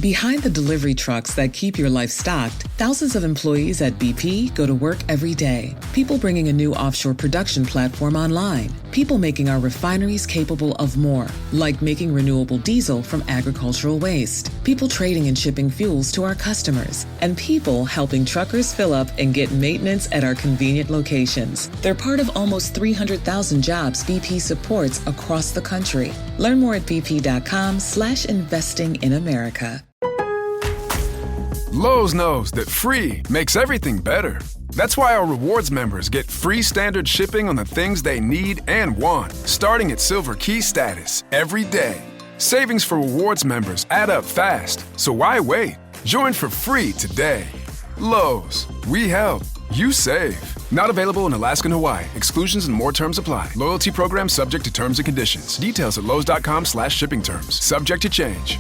Behind the delivery trucks that keep your life stocked, thousands of employees at BP go to work every day. People bringing a new offshore production platform online. People making our refineries capable of more, like making renewable diesel from agricultural waste. People trading and shipping fuels to our customers. And people helping truckers fill up and get maintenance at our convenient locations. They're part of almost 300,000 jobs BP supports across the country. Learn more at bp.com/investing in America. Lowe's knows that free makes everything better. That's why our rewards members get free standard shipping on the things they need and want, starting at Silver Key status every day. Savings for rewards members add up fast, so why wait? Join for free today. Lowe's, we help, you save. Not available in Alaska and Hawaii. Exclusions and more terms apply. Loyalty program subject to terms and conditions. Details at lowes.com/shipping terms. Subject to change.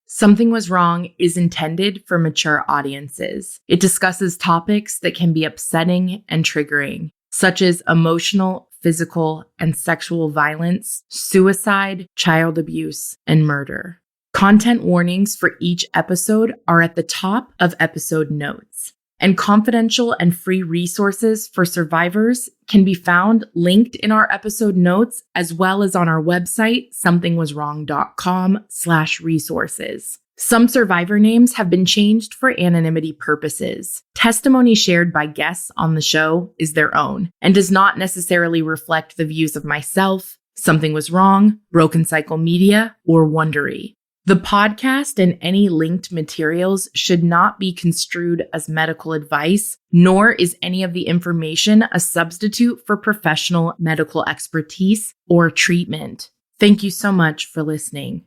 Something Was Wrong is intended for mature audiences. It discusses topics that can be upsetting and triggering, such as emotional, physical, and sexual violence, suicide, child abuse, and murder. Content warnings for each episode are at the top of episode notes. And confidential and free resources for survivors can be found linked in our episode notes, as well as on our website, somethingwaswrong.com/resources. Some survivor names have been changed for anonymity purposes. Testimony shared by guests on the show is their own and does not necessarily reflect the views of myself, Something Was Wrong, Broken Cycle Media, or Wondery. The podcast and any linked materials should not be construed as medical advice, nor is any of the information a substitute for professional medical expertise or treatment. Thank you so much for listening.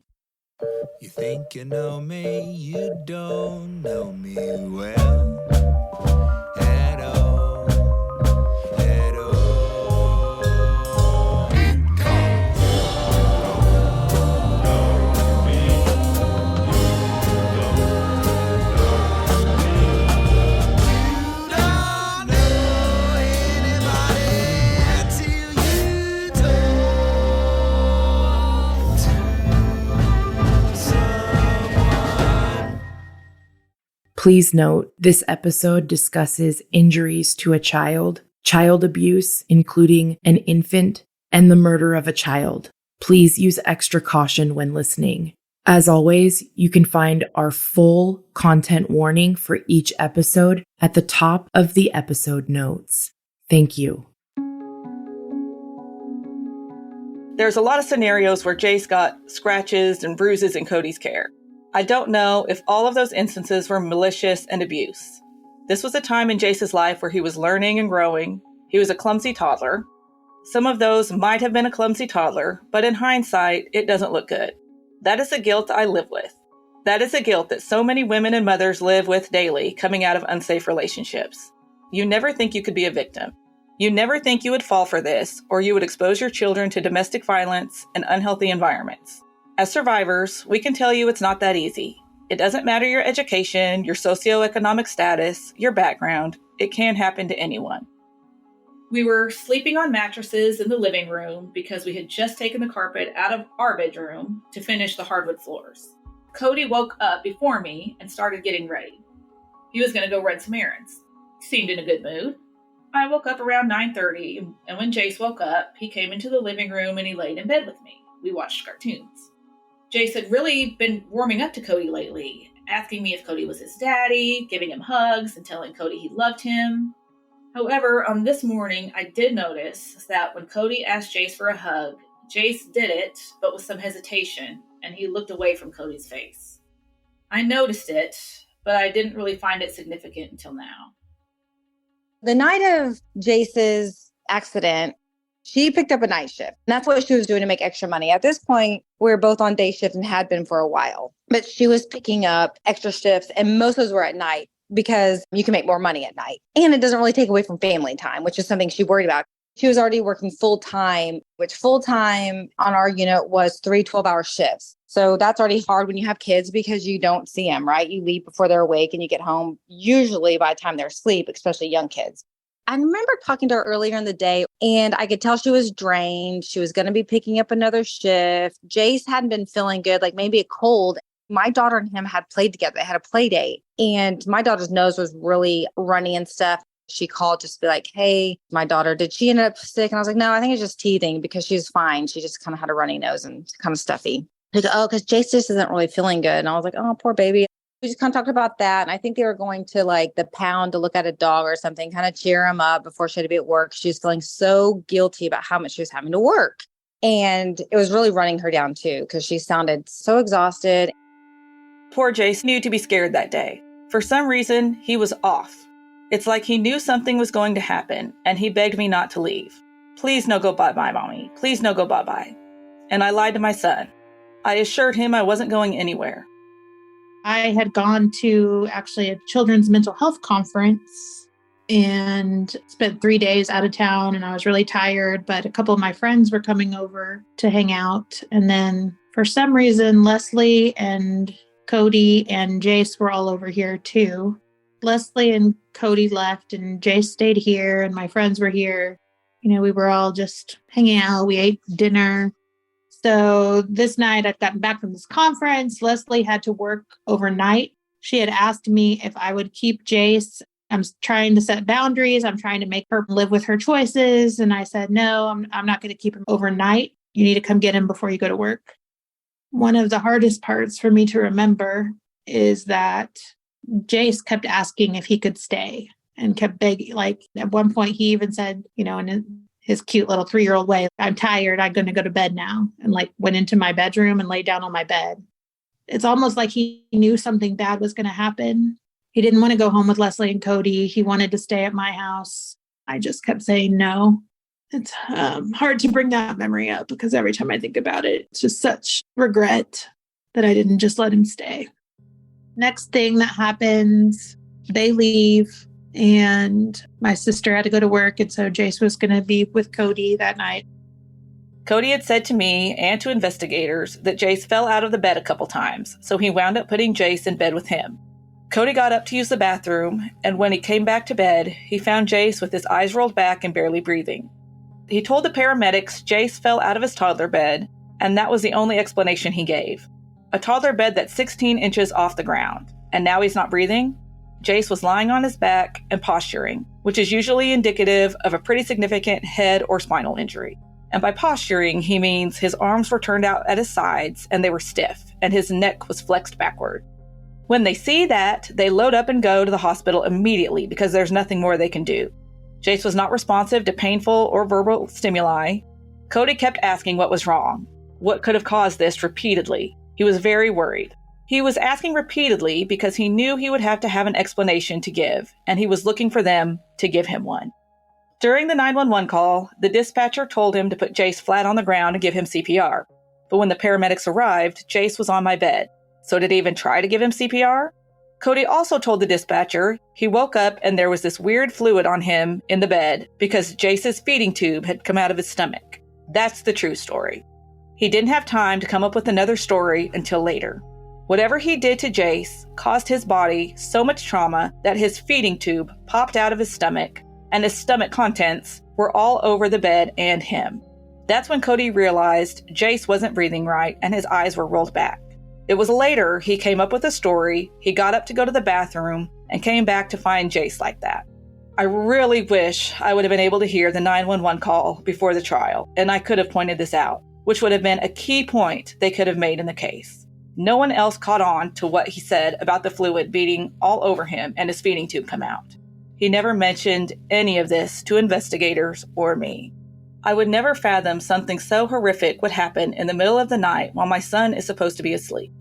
You think you know me, you don't know me well. At all, at all. Please note, this episode discusses injuries to a child, child abuse, including an infant, and the murder of a child. Please use extra caution when listening. As always, you can find our full content warning for each episode at the top of the episode notes. Thank you. There's a lot of scenarios where Jace got scratches and bruises in Cody's care. I don't know if all of those instances were malicious and abuse. This was a time in Jace's life where he was learning and growing. He was a clumsy toddler. Some of those might have been a clumsy toddler, but in hindsight, it doesn't look good. That is a guilt I live with. That is a guilt that so many women and mothers live with daily, coming out of unsafe relationships. You never think you could be a victim. You never think you would fall for this, or you would expose your children to domestic violence and unhealthy environments. As survivors, we can tell you it's not that easy. It doesn't matter your education, your socioeconomic status, your background. It can happen to anyone. We were sleeping on mattresses in the living room because we had just taken the carpet out of our bedroom to finish the hardwood floors. Cody woke up before me and started getting ready. He was going to go run some errands. He seemed in a good mood. I woke up around 9:30, and when Jace woke up, he came into the living room and he laid in bed with me. We watched cartoons. Jace had really been warming up to Cody lately, asking me if Cody was his daddy, giving him hugs, and telling Cody he loved him. However, on this morning, I did notice that when Cody asked Jace for a hug, Jace did it, but with some hesitation, and he looked away from Cody's face. I noticed it, but I didn't really find it significant until now. The night of Jace's accident, she picked up a night shift. And that's what she was doing to make extra money. At this point, we were both on day shift and had been for a while. But she was picking up extra shifts, and most of those were at night because you can make more money at night. And it doesn't really take away from family time, which is something she worried about. She was already working full-time, which full-time on our unit was 3 12-hour shifts. So that's already hard when you have kids because you don't see them, right? You leave before they're awake and you get home usually by the time they're asleep, especially young kids. I remember talking to her earlier in the day, and I could tell she was drained. She was going to be picking up another shift. Jace hadn't been feeling good, like maybe a cold. My daughter and him had played together. They had a play date, and my daughter's nose was really runny and stuff. She called just to be like, hey, my daughter, did she end up sick? And I was like, no, I think it's just teething because she's fine. She just kind of had a runny nose and kind of stuffy. Like, oh, because Jace just isn't really feeling good. And I was like, oh, poor baby. We just kind of talked about that. And I think they were going to like the pound to look at a dog or something, kind of cheer him up before she had to be at work. She was feeling so guilty about how much she was having to work. And it was really running her down too, because she sounded so exhausted. Poor Jace knew to be scared that day. For some reason, he was off. It's like he knew something was going to happen, and he begged me not to leave. Please no go bye-bye, Mommy. Please no go bye-bye. And I lied to my son. I assured him I wasn't going anywhere. I had gone to actually a children's mental health conference and spent 3 days out of town, and I was really tired, but a couple of my friends were coming over to hang out. And then for some reason, Leslie and Cody and Jace were all over here too. Leslie and Cody left and Jace stayed here and my friends were here. You know, we were all just hanging out. We ate dinner. So this night I'd gotten back from this conference. Leslie had to work overnight. She had asked me if I would keep Jace. I'm trying to set boundaries. I'm trying to make her live with her choices. And I said, no, I'm not going to keep him overnight. You need to come get him before you go to work. One of the hardest parts for me to remember is that Jace kept asking if he could stay and kept begging. Like at one point he even said, you know, in his cute little 3-year-old way, I'm tired. I'm going to go to bed now. And like went into my bedroom and laid down on my bed. It's almost like he knew something bad was going to happen. He didn't want to go home with Leslie and Cody. He wanted to stay at my house. I just kept saying no. It's hard to bring that memory up because every time I think about it, it's just such regret that I didn't just let him stay. Next thing that happens, they leave and my sister had to go to work. And so Jace was going to be with Cody that night. Cody had said to me and to investigators that Jace fell out of the bed a couple times, so he wound up putting Jace in bed with him. Cody got up to use the bathroom, and when he came back to bed, he found Jace with his eyes rolled back and barely breathing. He told the paramedics Jace fell out of his toddler bed, and that was the only explanation he gave. A toddler bed that's 16 inches off the ground, and now he's not breathing? Jace was lying on his back and posturing, which is usually indicative of a pretty significant head or spinal injury. And by posturing, he means his arms were turned out at his sides and they were stiff, and his neck was flexed backward. When they see that, they load up and go to the hospital immediately because there's nothing more they can do. Jace was not responsive to painful or verbal stimuli. Cody kept asking what was wrong, what could have caused this repeatedly. He was very worried. He was asking repeatedly because he knew he would have to have an explanation to give, and he was looking for them to give him one. During the 911 call, the dispatcher told him to put Jace flat on the ground and give him CPR. But when the paramedics arrived, Jace was on my bed. So did he even try to give him CPR? Cody also told the dispatcher he woke up and there was this weird fluid on him in the bed because Jace's feeding tube had come out of his stomach. That's the true story. He didn't have time to come up with another story until later. Whatever he did to Jace caused his body so much trauma that his feeding tube popped out of his stomach and his stomach contents were all over the bed and him. That's when Cody realized Jace wasn't breathing right and his eyes were rolled back. It was later he came up with a story. He got up to go to the bathroom and came back to find Jace like that. I really wish I would have been able to hear the 911 call before the trial, and I could have pointed this out, which would have been a key point they could have made in the case. No one else caught on to what he said about the fluid beating all over him and his feeding tube come out. He never mentioned any of this to investigators or me. I would never fathom something so horrific would happen in the middle of the night while my son is supposed to be asleep.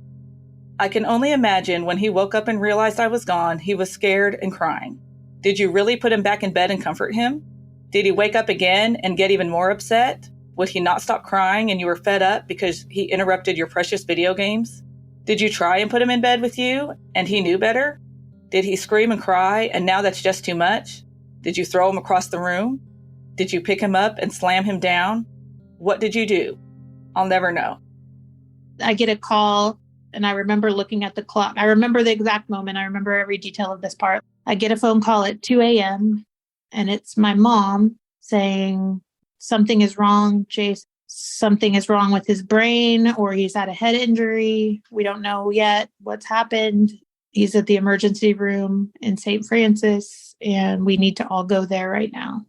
I can only imagine when he woke up and realized I was gone, he was scared and crying. Did you really put him back in bed and comfort him? Did he wake up again and get even more upset? Would he not stop crying and you were fed up because he interrupted your precious video games? Did you try and put him in bed with you and he knew better? Did he scream and cry and now that's just too much? Did you throw him across the room? Did you pick him up and slam him down? What did you do? I'll never know. I get a call and I remember looking at the clock. I remember the exact moment. I remember every detail of this part. I get a phone call at 2 a.m. and it's my mom saying something is wrong. Jace something is wrong with his brain or he's had a head injury. We don't know yet what's happened. He's at the emergency room in St. Francis, and we need to all go there right now.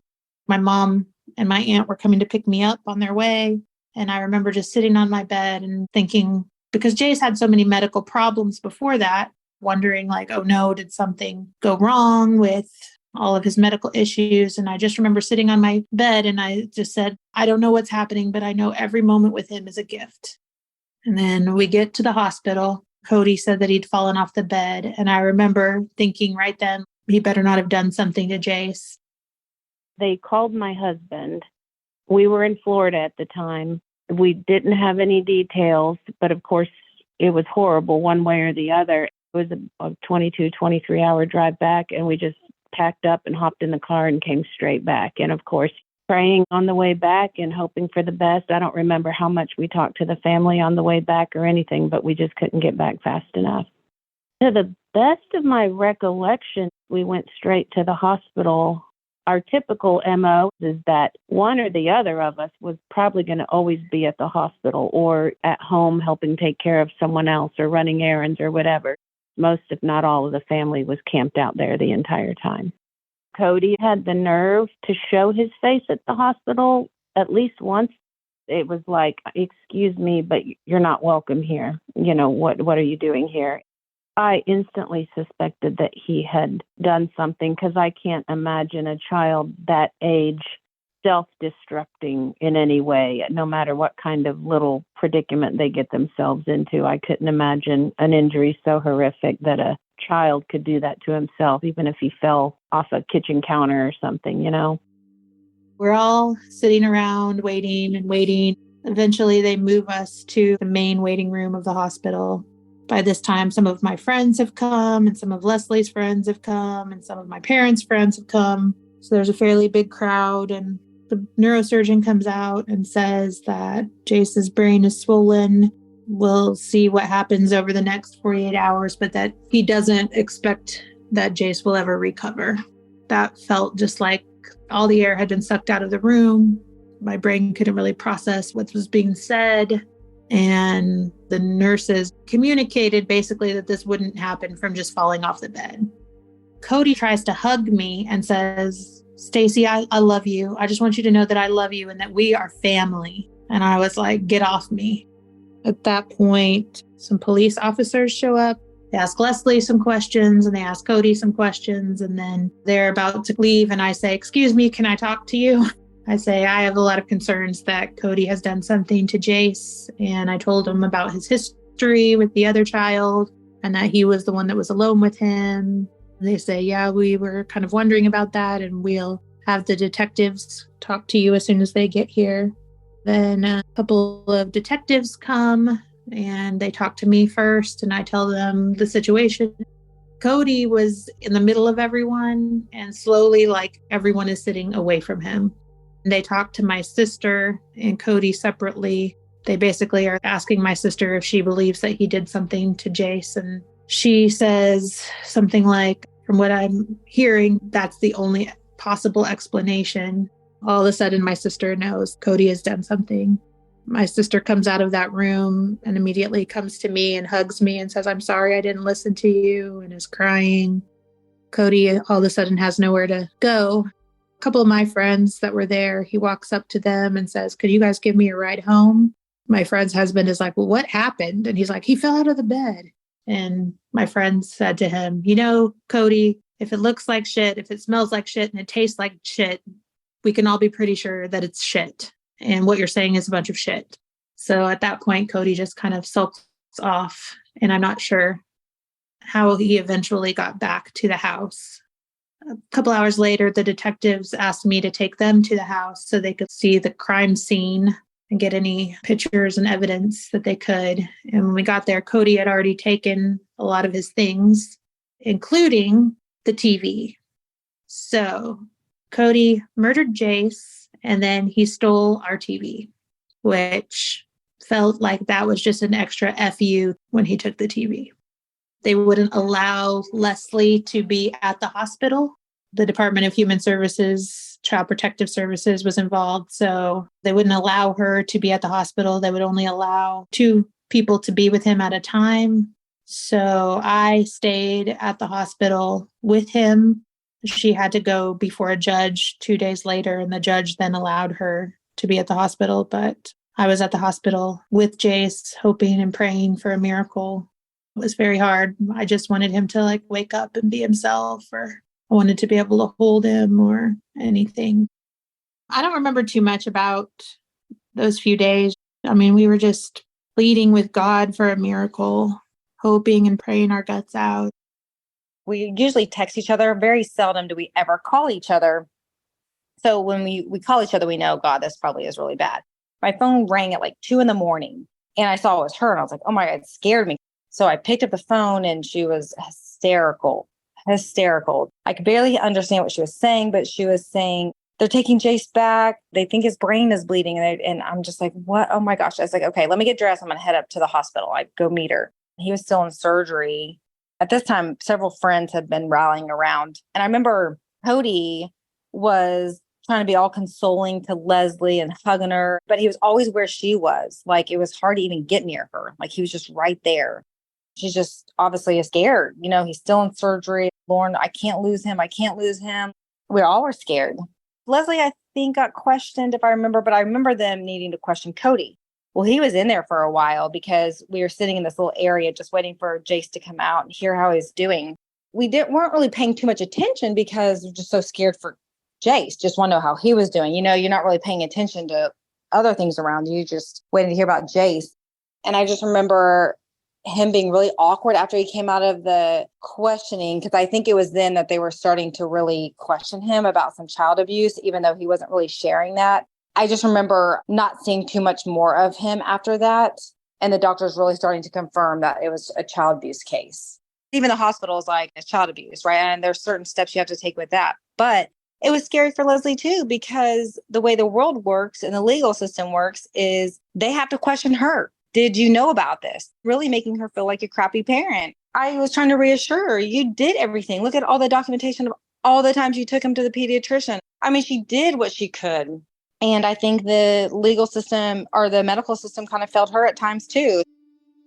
My mom and my aunt were coming to pick me up on their way. And I remember just sitting on my bed and thinking, because Jace had so many medical problems before that, wondering like, oh no, did something go wrong with all of his medical issues? And I just remember sitting on my bed and I just said, I don't know what's happening, but I know every moment with him is a gift. And then we get to the hospital. Cody said that he'd fallen off the bed. And I remember thinking right then, he better not have done something to Jace. They called my husband. We were in Florida at the time. We didn't have any details, but of course it was horrible one way or the other. It was a 22, 23-hour drive back, and we just packed up and hopped in the car and came straight back. And of course, praying on the way back and hoping for the best. I don't remember how much we talked to the family on the way back or anything, but we just couldn't get back fast enough. To the best of my recollection, we went straight to the hospital. Our typical MO is that one or the other of us was probably going to always be at the hospital or at home helping take care of someone else or running errands or whatever. Most, if not all, of the family was camped out there the entire time. Cody had the nerve to show his face at the hospital at least once. It was like, excuse me, but you're not welcome here. You know, what are you doing here? I instantly suspected that he had done something because I can't imagine a child that age self-destructing in any way, no matter what kind of little predicament they get themselves into. I couldn't imagine an injury so horrific that a child could do that to himself, even if he fell off a kitchen counter or something, you know. We're all sitting around waiting and waiting. Eventually, they move us to the main waiting room of the hospital. By this time, some of my friends have come, and some of Leslie's friends have come, and some of my parents' friends have come. So there's a fairly big crowd, and the neurosurgeon comes out and says that Jace's brain is swollen. We'll see what happens over the next 48 hours, but that he doesn't expect that Jace will ever recover. That felt just like all the air had been sucked out of the room. My brain couldn't really process what was being said. And the nurses communicated basically that this wouldn't happen from just falling off the bed. Cody tries to hug me and says, Stacy, I love you. I just want you to know that I love you and that we are family. And I was like, get off me. At that point, some police officers show up. They ask Leslie some questions and they ask Cody some questions. And then they're about to leave. And I say, excuse me, can I talk to you? I say, I have a lot of concerns that Cody has done something to Jace. And I told him about his history with the other child and that he was the one that was alone with him. They say, yeah, we were kind of wondering about that. And we'll have the detectives talk to you as soon as they get here. Then a couple of detectives come and they talk to me first. And I tell them the situation. Cody was in the middle of everyone. And slowly, like, everyone is sitting away from him. They talk to my sister and Cody separately. They basically are asking my sister if she believes that he did something to Jace. And she says something like, from what I'm hearing, that's the only possible explanation. All of a sudden, my sister knows Cody has done something. My sister comes out of that room and immediately comes to me and hugs me and says, I'm sorry I didn't listen to you, and is crying. Cody all of a sudden has nowhere to go. A couple of my friends that were there, he walks up to them and says, could you guys give me a ride home? My friend's husband is like, well, what happened? And he's like, he fell out of the bed. And my friend said to him, you know, Cody, if it looks like shit, if it smells like shit and it tastes like shit, we can all be pretty sure that it's shit. And what you're saying is a bunch of shit. So at that point, Cody just kind of sulks off. And I'm not sure how he eventually got back to the house. A couple hours later, the detectives asked me to take them to the house so they could see the crime scene and get any pictures and evidence that they could. And when we got there, Cody had already taken a lot of his things, including the TV. So Cody murdered Jace, and then he stole our TV, which felt like that was just an extra FU when he took the TV. They wouldn't allow Leslie to be at the hospital. The Department of Human Services Child Protective Services was involved. So they wouldn't allow her to be at the hospital. They would only allow 2 people to be with him at a time. So I stayed at the hospital with him. She had to go before a judge 2 days later, and the judge then allowed her to be at the hospital. But I was at the hospital with Jace, hoping and praying for a miracle. It was very hard. I just wanted him to wake up and be himself, or I wanted to be able to hold him or anything. I don't remember too much about those few days. I mean, we were just pleading with God for a miracle, hoping and praying our guts out. We usually text each other. Very seldom do we ever call each other. So when we call each other, we know, God, this probably is really bad. My phone rang at 2 a.m. and I saw it was her. And I was like, oh my God, it scared me. So I picked up the phone and she was hysterical. I could barely understand what she was saying, but she was saying, they're taking Jace back. They think his brain is bleeding. And I'm just like, what? Oh my gosh. I was like, okay, let me get dressed. I'm going to head up to the hospital. I go meet her. He was still in surgery. At this time, several friends had been rallying around. And I remember Cody was trying to be all consoling to Leslie and hugging her, but he was always where she was. It was hard to even get near her. He was just right there. She's just obviously scared. He's still in surgery. Lauren, I can't lose him. We all were scared. Leslie, I think, got questioned, if I remember, but I remember them needing to question Cody. Well, he was in there for a while because we were sitting in this little area just waiting for Jace to come out and hear how he's doing. We weren't really paying too much attention because we're just so scared for Jace. Just want to know how he was doing. You're not really paying attention to other things around you, just waiting to hear about Jace. And I just remember him being really awkward after he came out of the questioning, because I think it was then that they were starting to really question him about some child abuse, even though he wasn't really sharing that. I just remember not seeing too much more of him after that. And the doctors really starting to confirm that it was a child abuse case. Even the hospital is like, it's child abuse, right? And there's certain steps you have to take with that. But it was scary for Leslie too, because the way the world works and the legal system works is they have to question her. Did you know about this? Really making her feel like a crappy parent. I was trying to reassure her, you did everything. Look at all the documentation of all the times you took him to the pediatrician. I mean, she did what she could. And I think the legal system or the medical system kind of failed her at times too.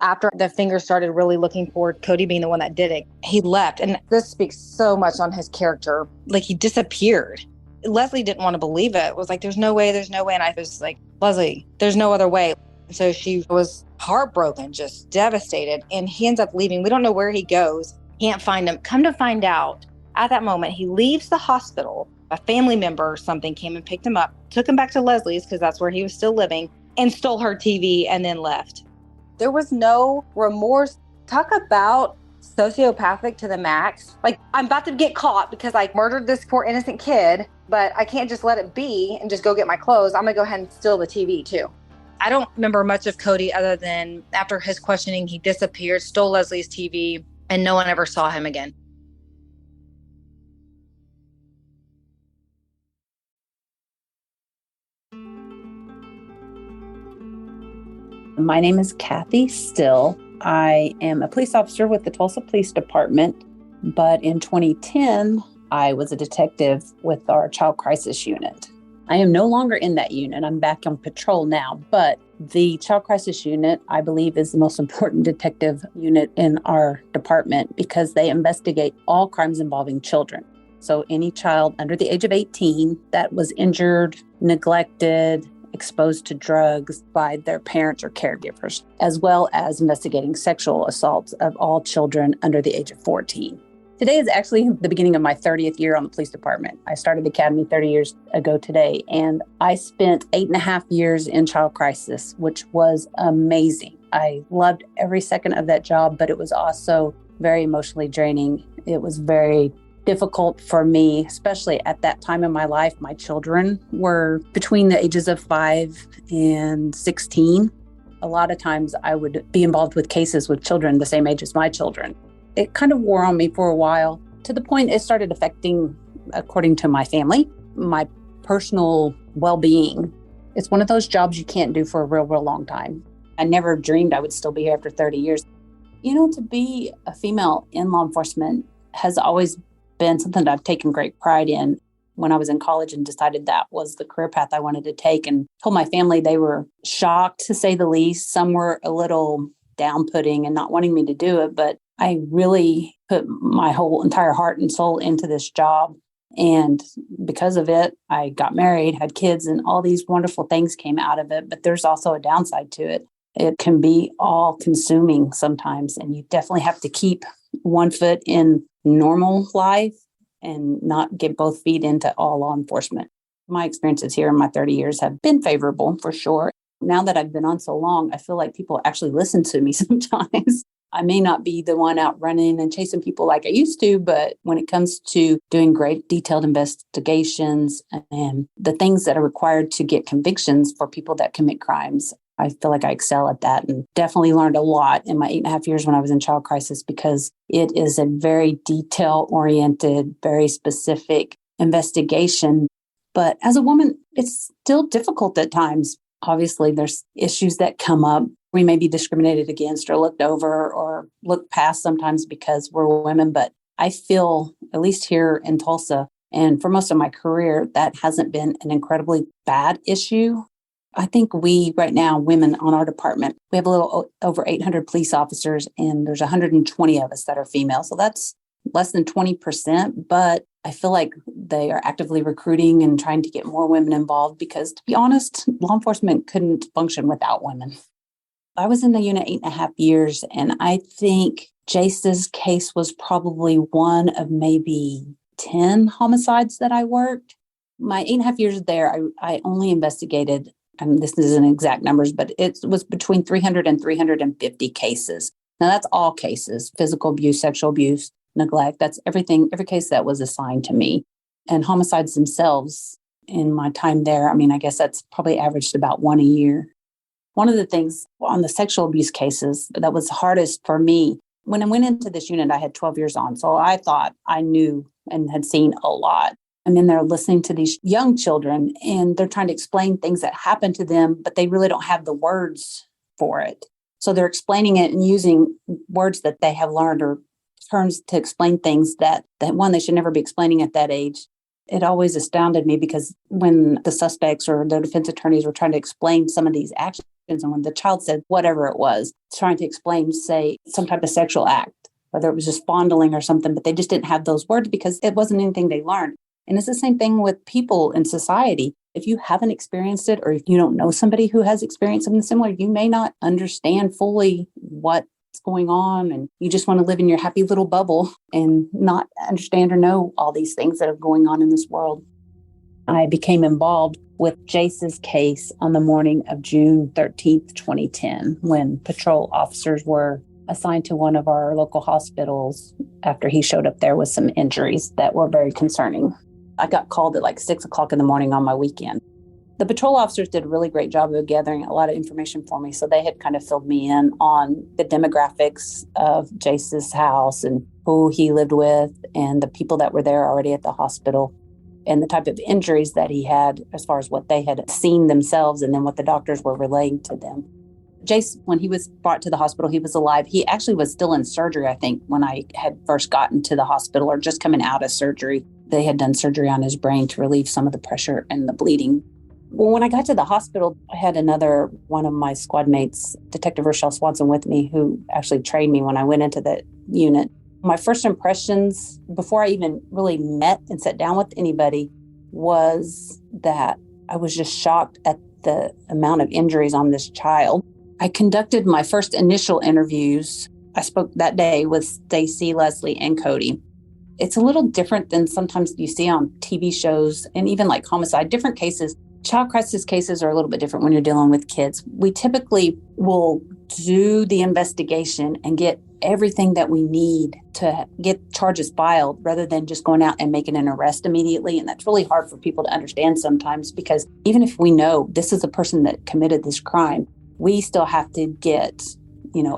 After the finger started really looking for Cody being the one that did it, he left. And this speaks so much on his character. He disappeared. Leslie didn't want to believe it. It was like, there's no way. And I was like, Leslie, there's no other way. So she was heartbroken, just devastated. And he ends up leaving. We don't know where he goes. Can't find him. Come to find out, at that moment, he leaves the hospital. A family member or something came and picked him up, took him back to Leslie's because that's where he was still living, and stole her TV and then left. There was no remorse. Talk about sociopathic to the max. I'm about to get caught because I murdered this poor innocent kid, but I can't just let it be and just go get my clothes. I'm going to go ahead and steal the TV too. I don't remember much of Cody other than after his questioning, he disappeared, stole Leslie's TV, and no one ever saw him again. My name is Kathy Still. I am a police officer with the Tulsa Police Department, but in 2010, I was a detective with our Child Crisis Unit. I am no longer in that unit. I'm back on patrol now, but the Child Crisis Unit, I believe, is the most important detective unit in our department because they investigate all crimes involving children. So any child under the age of 18 that was injured, neglected, exposed to drugs by their parents or caregivers, as well as investigating sexual assaults of all children under the age of 14. Today is actually the beginning of my 30th year on the police department. I started the academy 30 years ago today, and I spent 8.5 years in child crisis, which was amazing. I loved every second of that job, but it was also very emotionally draining. It was very difficult for me, especially at that time in my life. My children were between the ages of 5 and 16. A lot of times I would be involved with cases with children the same age as my children. It kind of wore on me for a while, to the point it started affecting, according to my family, my personal well-being. It's one of those jobs you can't do for a real, real long time. I never dreamed I would still be here after 30 years. To be a female in law enforcement has always been something that I've taken great pride in. when I was in college and decided that was the career path I wanted to take, and told my family. They were shocked, to say the least. Some were a little down-putting and not wanting me to do it, but I really put my whole entire heart and soul into this job. And because of it, I got married, had kids, and all these wonderful things came out of it. But there's also a downside to it. It can be all consuming sometimes, and you definitely have to keep one foot in normal life and not get both feet into all law enforcement. My experiences here in my 30 years have been favorable for sure. Now that I've been on so long, I feel like people actually listen to me sometimes. I may not be the one out running and chasing people like I used to, but when it comes to doing great detailed investigations and the things that are required to get convictions for people that commit crimes, I feel like I excel at that, and definitely learned a lot in my 8.5 years when I was in child crisis, because it is a very detail-oriented, very specific investigation. But as a woman, it's still difficult at times. Obviously, there's issues that come up. We may be discriminated against or looked over or looked past sometimes because we're women. But I feel, at least here in Tulsa, and for most of my career, that hasn't been an incredibly bad issue. I think we, right now, women on our department, we have a little over 800 police officers, and there's 120 of us that are female. So that's less than 20%. But I feel like they are actively recruiting and trying to get more women involved because, to be honest, law enforcement couldn't function without women. I was in the unit 8.5 years, and I think Jace's case was probably one of maybe 10 homicides that I worked. My 8.5 years there, I only investigated, and this isn't exact numbers, but it was between 300 and 350 cases. Now, that's all cases: physical abuse, sexual abuse, neglect. That's everything, every case that was assigned to me. And homicides themselves, in my time there, I guess that's probably averaged about one a year. One of the things on the sexual abuse cases that was hardest for me, when I went into this unit, I had 12 years on. So I thought I knew and had seen a lot. I'm in there listening to these young children, and they're trying to explain things that happen to them, but they really don't have the words for it. So they're explaining it and using words that they have learned or terms to explain things that one, they should never be explaining at that age. It always astounded me because when the suspects or the defense attorneys were trying to explain some of these actions, and when the child said whatever it was, trying to explain, say, some type of sexual act, whether it was just fondling or something, but they just didn't have those words because it wasn't anything they learned. And it's the same thing with people in society. If you haven't experienced it, or if you don't know somebody who has experienced something similar, you may not understand fully what's going on. And you just want to live in your happy little bubble and not understand or know all these things that are going on in this world. I became involved with Jace's case on the morning of June 13th, 2010, when patrol officers were assigned to one of our local hospitals after he showed up there with some injuries that were very concerning. I got called at like 6 o'clock in the morning on my weekend. The patrol officers did a really great job of gathering a lot of information for me. So they had kind of filled me in on the demographics of Jace's house and who he lived with and the people that were there already at the hospital and the type of injuries that he had as far as what they had seen themselves and then what the doctors were relaying to them. Jace, when he was brought to the hospital, he was alive. He actually was still in surgery, I think, when I had first gotten to the hospital or just coming out of surgery. They had done surgery on his brain to relieve some of the pressure and the bleeding. Well, when I got to the hospital, I had another one of my squad mates, Detective Rochelle Swanson, with me, who actually trained me when I went into the unit. My first impressions, before I even really met and sat down with anybody, was that I was just shocked at the amount of injuries on this child. I conducted my first initial interviews. I spoke that day with Stacy, Leslie, and Cody. It's a little different than sometimes you see on TV shows and even like homicide, different cases. Child crisis cases are a little bit different when you're dealing with kids. We typically will do the investigation and get everything that we need to get charges filed rather than just going out and making an arrest immediately. And that's really hard for people to understand sometimes because even if we know this is a person that committed this crime, we still have to get,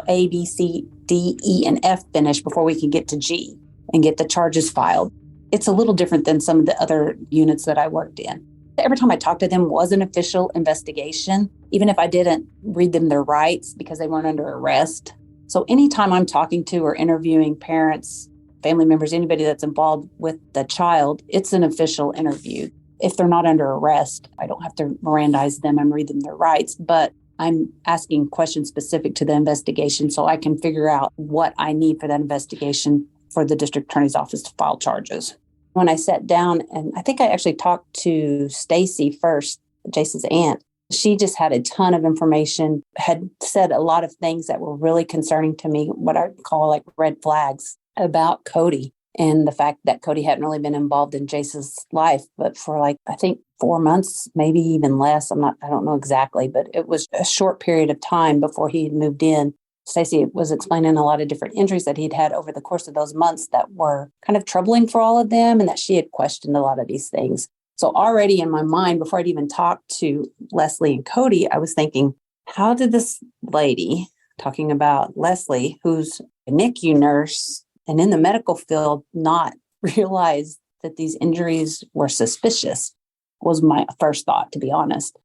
A, B, C, D, E, and F finished before we can get to G and get the charges filed. It's a little different than some of the other units that I worked in. Every time I talked to them was an official investigation, even if I didn't read them their rights because they weren't under arrest. So anytime I'm talking to or interviewing parents, family members, anybody that's involved with the child, it's an official interview. If they're not under arrest, I don't have to Mirandize them and read them their rights, but I'm asking questions specific to the investigation so I can figure out what I need for that investigation for the district attorney's office to file charges. When I sat down, and I think I actually talked to Stacy first, Jace's aunt, she just had a ton of information, had said a lot of things that were really concerning to me, what I call like red flags about Cody and the fact that Cody hadn't really been involved in Jace's life, but for like, I think 4 months, maybe even less. I don't know exactly, but it was a short period of time before he had moved in. Stacey was explaining a lot of different injuries that he'd had over the course of those months that were kind of troubling for all of them, and that she had questioned a lot of these things. So already in my mind, before I'd even talked to Leslie and Cody, I was thinking, how did this lady, talking about Leslie, who's a NICU nurse and in the medical field, not realize that these injuries were suspicious? Was my first thought, to be honest.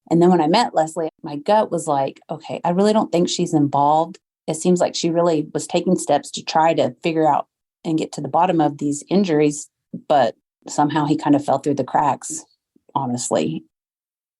And then when I met Leslie, my gut was like, okay, I really don't think she's involved. It seems like she really was taking steps to try to figure out and get to the bottom of these injuries, but somehow he kind of fell through the cracks, honestly.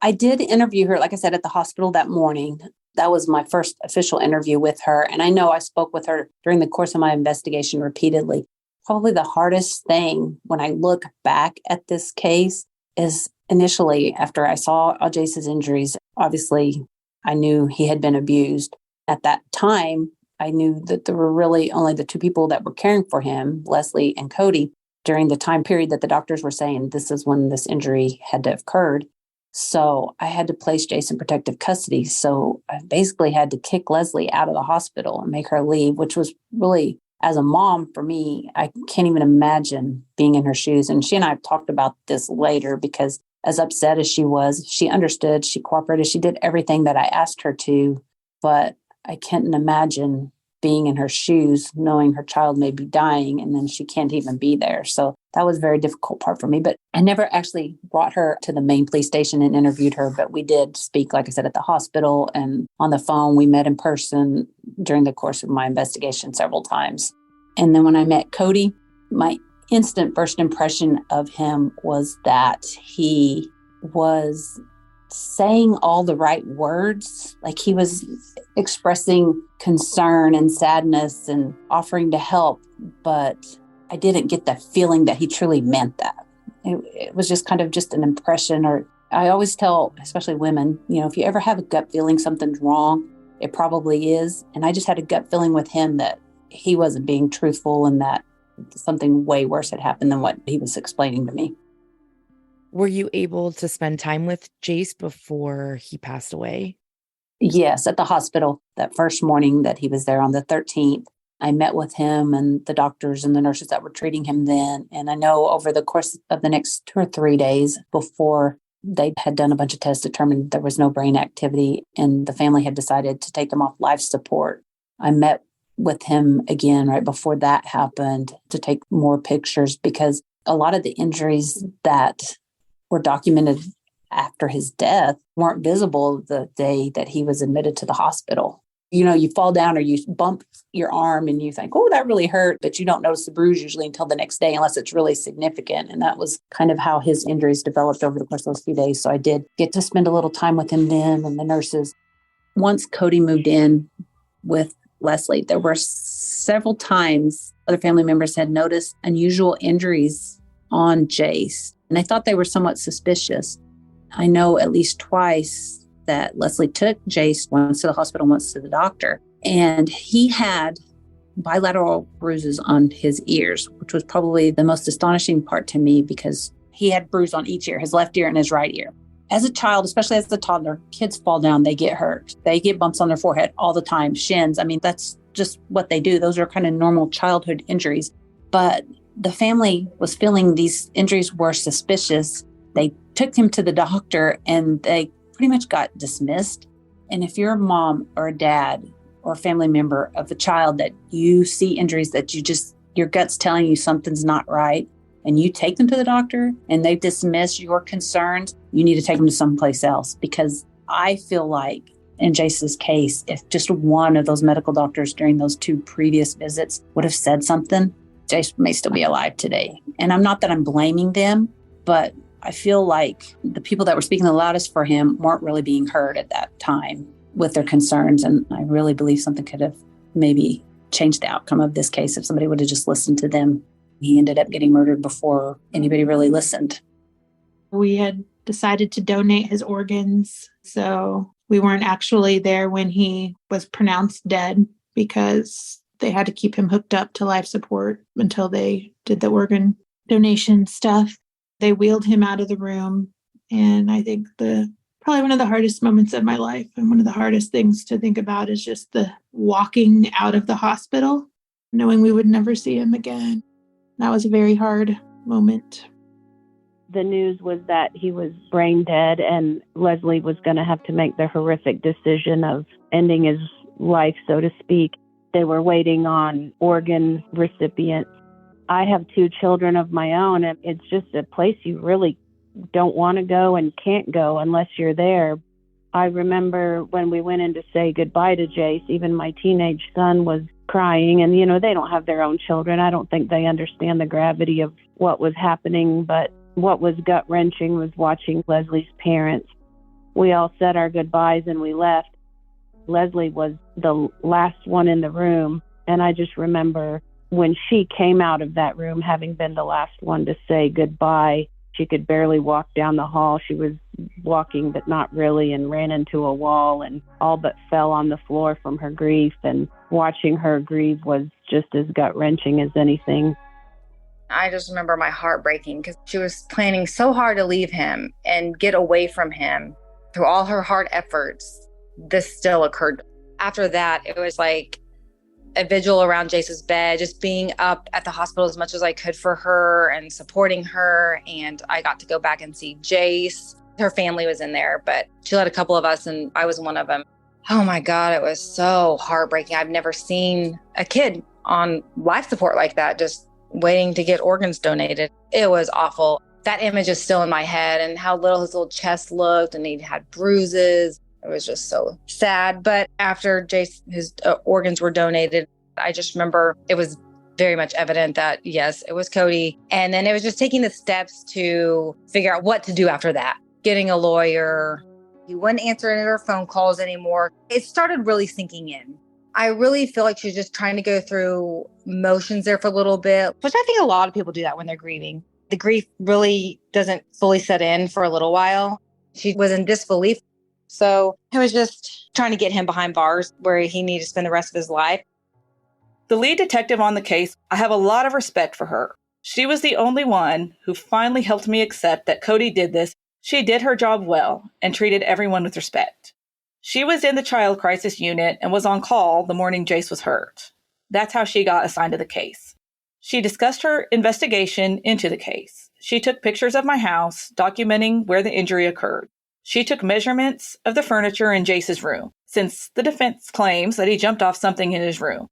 I did interview her, like I said, at the hospital that morning. That was my first official interview with her. And I know I spoke with her during the course of my investigation repeatedly. Probably the hardest thing when I look back at this case is initially, after I saw Jace's injuries, obviously I knew he had been abused. At that time, I knew that there were really only the two people that were caring for him, Leslie and Cody, during the time period that the doctors were saying this is when this injury had to have occurred. So I had to place Jace in protective custody. So I basically had to kick Leslie out of the hospital and make her leave, which was really, as a mom, for me, I can't even imagine being in her shoes. And she and I have talked about this later, because as upset as she was, she understood, she cooperated, she did everything that I asked her to, but I can't imagine being in her shoes, knowing her child may be dying, and then she can't even be there. So that was a very difficult part for me. But I never actually brought her to the main police station and interviewed her, but we did speak, like I said, at the hospital and on the phone. We met in person during the course of my investigation several times. And then when I met Cody, my instant first impression of him was that he was saying all the right words, like he was expressing concern and sadness and offering to help, but I didn't get the feeling that he truly meant that. It was just kind of just an impression. Or I always tell, especially women, if you ever have a gut feeling something's wrong, it probably is. And I just had a gut feeling with him that he wasn't being truthful and that something way worse had happened than what he was explaining to me. Were you able to spend time with Jace before he passed away? Yes, at the hospital. That first morning that he was there on the 13th, I met with him and the doctors and the nurses that were treating him then. And I know over the course of the next 2 or 3 days before they had done a bunch of tests, determined there was no brain activity, and the family had decided to take him off life support. I met with him again right before that happened to take more pictures, because a lot of the injuries that were documented after his death weren't visible the day that he was admitted to the hospital. You fall down or you bump your arm and you think, oh, that really hurt, but you don't notice the bruise usually until the next day, unless it's really significant. And that was kind of how his injuries developed over the course of those few days. So I did get to spend a little time with him then and the nurses. Once Cody moved in with Leslie, there were several times other family members had noticed unusual injuries on Jace, and I thought they were somewhat suspicious. I know at least twice that Leslie took Jace, once to the hospital, once to the doctor, and he had bilateral bruises on his ears, which was probably the most astonishing part to me, because he had bruise on each ear, his left ear and his right ear. As a child, especially as a toddler, kids fall down, they get hurt. They get bumps on their forehead all the time, shins. I mean, that's just what they do. Those are kind of normal childhood injuries. But the family was feeling these injuries were suspicious. They took him to the doctor and they pretty much got dismissed. And if you're a mom or a dad or a family member of a child that you see injuries that your gut's telling you something's not right, and you take them to the doctor and they dismiss your concerns, you need to take them to someplace else. Because I feel like in Jace's case, if just one of those medical doctors during those 2 previous visits would have said something, Jace may still be alive today. And not that I'm blaming them, but I feel like the people that were speaking the loudest for him weren't really being heard at that time with their concerns. And I really believe something could have maybe changed the outcome of this case if somebody would have just listened to them. He ended up getting murdered before anybody really listened. We had decided to donate his organs, so we weren't actually there when he was pronounced dead because they had to keep him hooked up to life support until they did the organ donation stuff. They wheeled him out of the room, and I think probably one of the hardest moments of my life and one of the hardest things to think about is just the walking out of the hospital, knowing we would never see him again. That was a very hard moment. The news was that he was brain dead, and Leslie was going to have to make the horrific decision of ending his life, so to speak. They were waiting on organ recipients. I have 2 children of my own, and it's just a place you really don't want to go and can't go unless you're there. I remember when we went in to say goodbye to Jace, even my teenage son was crying, and, they don't have their own children. I don't think they understand the gravity of what was happening, but what was gut-wrenching was watching Leslie's parents. We all said our goodbyes and we left. Leslie was the last one in the room, and I just remember when she came out of that room, having been the last one to say goodbye, she could barely walk down the hall. She was walking, but not really, and ran into a wall and all but fell on the floor from her grief. And watching her grieve was just as gut-wrenching as anything. I just remember my heart breaking because she was planning so hard to leave him and get away from him. Through all her hard efforts, this still occurred. After that, it was like a vigil around Jace's bed, just being up at the hospital as much as I could for her and supporting her. And I got to go back and see Jace. Her family was in there, but she let a couple of us, and I was one of them. Oh my God, it was so heartbreaking. I've never seen a kid on life support like that, just waiting to get organs donated. It was awful. That image is still in my head, and how little his little chest looked, and he had bruises. It was just so sad. But after his organs were donated, I just remember it was very much evident that, yes, it was Cody. And then it was just taking the steps to figure out what to do after that. Getting a lawyer. He wouldn't answer any of her phone calls anymore. It started really sinking in. I really feel like she's just trying to go through motions there for a little bit, which I think a lot of people do that when they're grieving. The grief really doesn't fully set in for a little while. She was in disbelief. So it was just trying to get him behind bars where he needed to spend the rest of his life. The lead detective on the case, I have a lot of respect for her. She was the only one who finally helped me accept that Cody did this. She did her job well and treated everyone with respect. She was in the child crisis unit and was on call the morning Jace was hurt. That's how she got assigned to the case. She discussed her investigation into the case. She took pictures of my house, documenting where the injury occurred. She took measurements of the furniture in Jace's room, since the defense claims that he jumped off something in his room.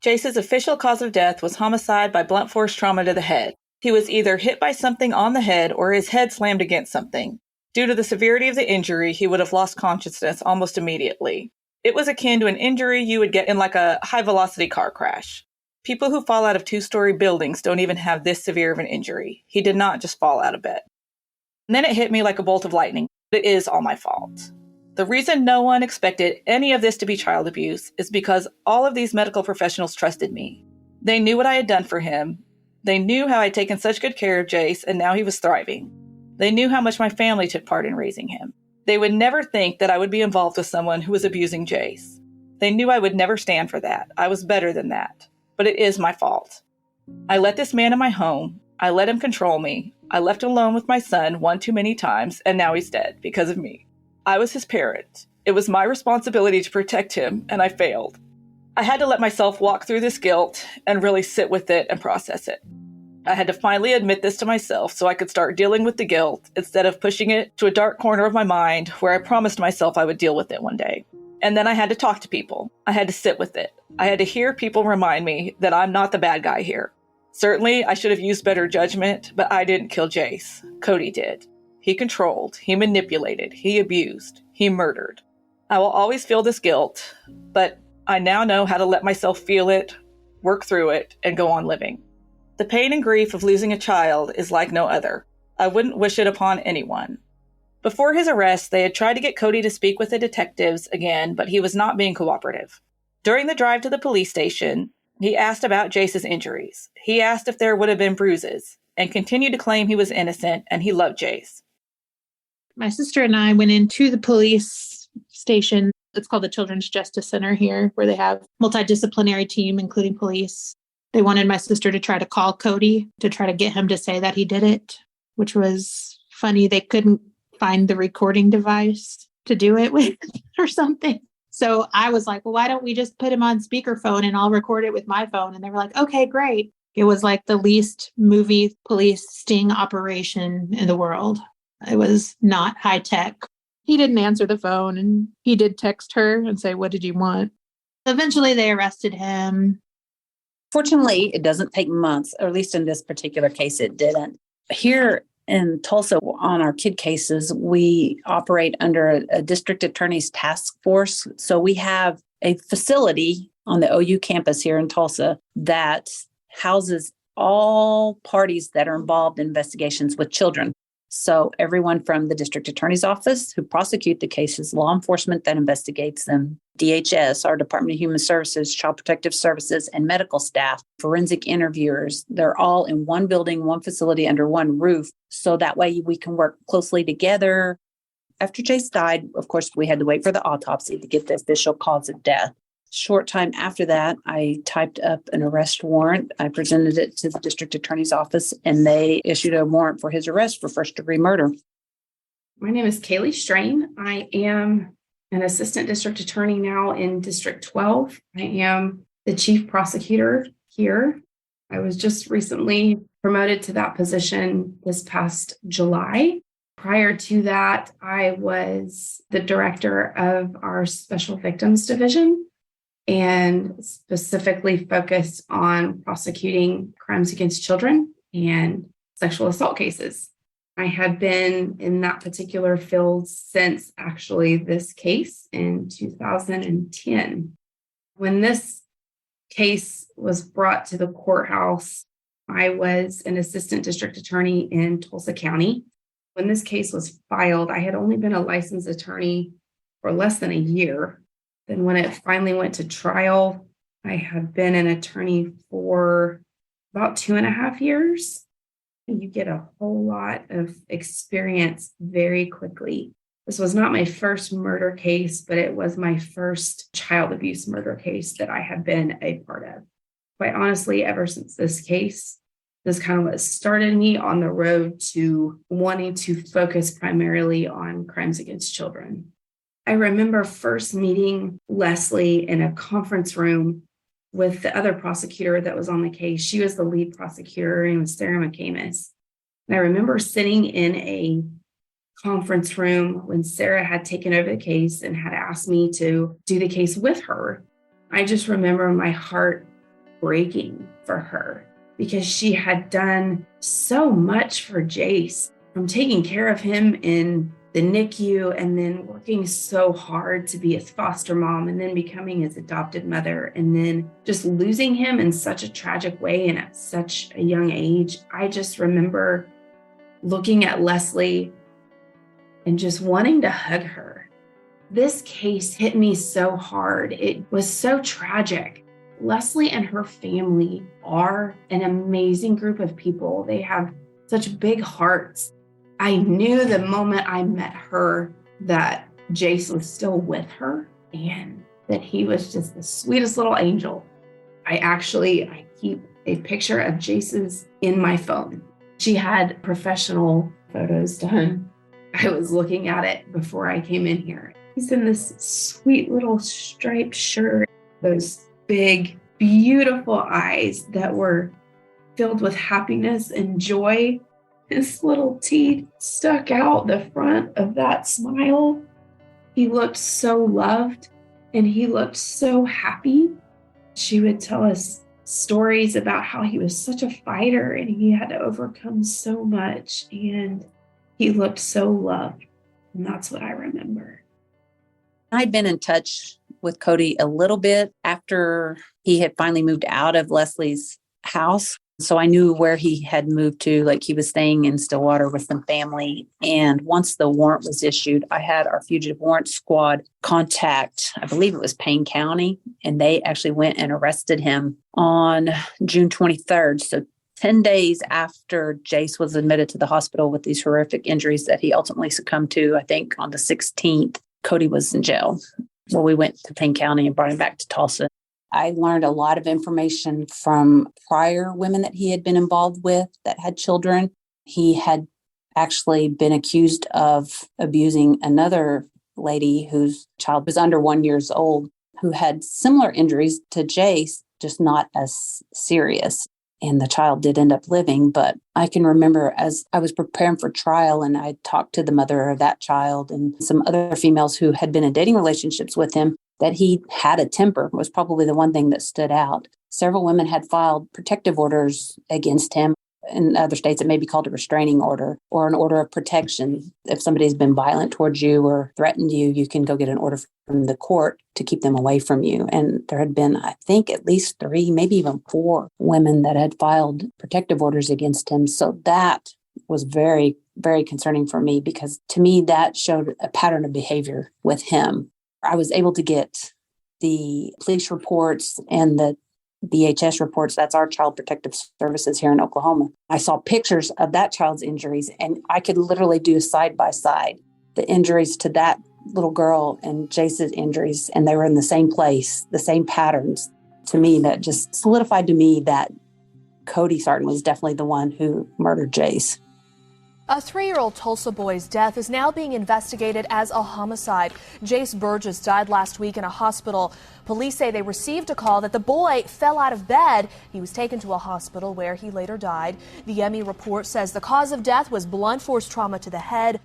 Jace's official cause of death was homicide by blunt force trauma to the head. He was either hit by something on the head or his head slammed against something. Due to the severity of the injury, he would have lost consciousness almost immediately. It was akin to an injury you would get in like a high-velocity car crash. People who fall out of 2-story buildings don't even have this severe of an injury. He did not just fall out of bed. And then it hit me like a bolt of lightning. It is all my fault. The reason no one expected any of this to be child abuse is because all of these medical professionals trusted me. They knew what I had done for him. They knew how I'd taken such good care of Jace, and now he was thriving. They knew how much my family took part in raising him. They would never think that I would be involved with someone who was abusing Jace. They knew I would never stand for that. I was better than that. But it is my fault. I let this man in my home. I let him control me. I left him alone with my son one too many times, and now he's dead because of me. I was his parent. It was my responsibility to protect him, and I failed. I had to let myself walk through this guilt and really sit with it and process it. I had to finally admit this to myself so I could start dealing with the guilt instead of pushing it to a dark corner of my mind where I promised myself I would deal with it one day. And then I had to talk to people. I had to sit with it. I had to hear people remind me that I'm not the bad guy here. Certainly, I should have used better judgment, but I didn't kill Jace. Cody did. He controlled, he manipulated, he abused, he murdered. I will always feel this guilt, but I now know how to let myself feel it, work through it, and go on living. The pain and grief of losing a child is like no other. I wouldn't wish it upon anyone. Before his arrest, they had tried to get Cody to speak with the detectives again, but he was not being cooperative. During the drive to the police station, he asked about Jace's injuries. He asked if there would have been bruises, and continued to claim he was innocent and he loved Jace. My sister and I went into the police station. It's called the Children's Justice Center here, where they have multidisciplinary team, including police. They wanted my sister to try to call Cody to try to get him to say that he did it, which was funny. They couldn't find the recording device to do it with or something. So I was like, well, why don't we just put him on speakerphone and I'll record it with my phone? And they were like, okay, great. It was like the least movie police sting operation in the world. It was not high tech. He didn't answer the phone and he did text her and say, what did you want? Eventually they arrested him. Fortunately, it doesn't take months, or at least in this particular case, it didn't. Here in Tulsa, on our kid cases, we operate under a district attorney's task force. So we have a facility on the OU campus here in Tulsa that houses all parties that are involved in investigations with children. So everyone from the district attorney's office who prosecute the cases, law enforcement that investigates them, DHS, our Department of Human Services, Child Protective Services, and medical staff, forensic interviewers, they're all in one building, one facility under one roof. So that way we can work closely together. After Jace died, of course, we had to wait for the autopsy to get the official cause of death. Short time after that, I typed up an arrest warrant. I presented it to the district attorney's office, and they issued a warrant for his arrest for first-degree murder. My name is Kaylee Strain. I am an assistant district attorney now in District 12. I am the chief prosecutor here. I was just recently promoted to that position this past July. Prior to that, I was the director of our Special Victims Division, and specifically focused on prosecuting crimes against children and sexual assault cases. I had been in that particular field since actually this case in 2010. When this case was brought to the courthouse, I was an assistant district attorney in Tulsa County. When this case was filed, I had only been a licensed attorney for less than a year. Then when it finally went to trial, I had been an attorney for about 2.5 years. You get a whole lot of experience very quickly. This was not my first murder case, but it was my first child abuse murder case that I had been a part of. Quite honestly, ever since this case, this kind of what started me on the road to wanting to focus primarily on crimes against children. I remember first meeting Leslie in a conference room with the other prosecutor that was on the case. She was the lead prosecutor. Her name was Sarah McCamus. And I remember sitting in a conference room when Sarah had taken over the case and had asked me to do the case with her. I just remember my heart breaking for her because she had done so much for Jace, from taking care of him in the NICU and then working so hard to be his foster mom and then becoming his adopted mother and then just losing him in such a tragic way and at such a young age. I just remember looking at Leslie and just wanting to hug her. This case hit me so hard. It was so tragic. Leslie and her family are an amazing group of people. They have such big hearts. I knew the moment I met her that Jace was still with her and that he was just the sweetest little angel. I keep a picture of Jace's in my phone. She had professional photos done. I was looking at it before I came in here. He's in this sweet little striped shirt, those big, beautiful eyes that were filled with happiness and joy. His little teeth stuck out the front of that smile. He looked so loved and he looked so happy. She would tell us stories about how he was such a fighter and he had to overcome so much and he looked so loved. And that's what I remember. I'd been in touch with Cody a little bit after he had finally moved out of Leslie's house. So I knew where he had moved to, like he was staying in Stillwater with some family. And once the warrant was issued, I had our fugitive warrant squad contact, I believe it was Payne County, and they actually went and arrested him on June 23rd. So 10 days after Jace was admitted to the hospital with these horrific injuries that he ultimately succumbed to, I think on the 16th, Cody was in jail. Well, we went to Payne County and brought him back to Tulsa. I learned a lot of information from prior women that he had been involved with that had children. He had actually been accused of abusing another lady whose child was under 1 year old, who had similar injuries to Jace, just not as serious. And the child did end up living. But I can remember as I was preparing for trial and I talked to the mother of that child and some other females who had been in dating relationships with him, that he had a temper was probably the one thing that stood out. Several women had filed protective orders against him. In other states, it may be called a restraining order or an order of protection. If somebody's been violent towards you or threatened you, you can go get an order from the court to keep them away from you. And there had been, I think, at least 3, maybe even 4 women that had filed protective orders against him. So that was very, very concerning for me because to me, that showed a pattern of behavior with him. I was able to get the police reports and the BHS reports. That's our Child Protective Services here in Oklahoma. I saw pictures of that child's injuries, and I could literally do side by side the injuries to that little girl and Jace's injuries, and they were in the same place, the same patterns. To me, that just solidified to me that Cody Sartin was definitely the one who murdered Jace. A 3-year-old Tulsa boy's death is now being investigated as a homicide. Jace Burgess died last week in a hospital. Police say they received a call that the boy fell out of bed. He was taken to a hospital where he later died. The Emmy report says the cause of death was blunt force trauma to the head.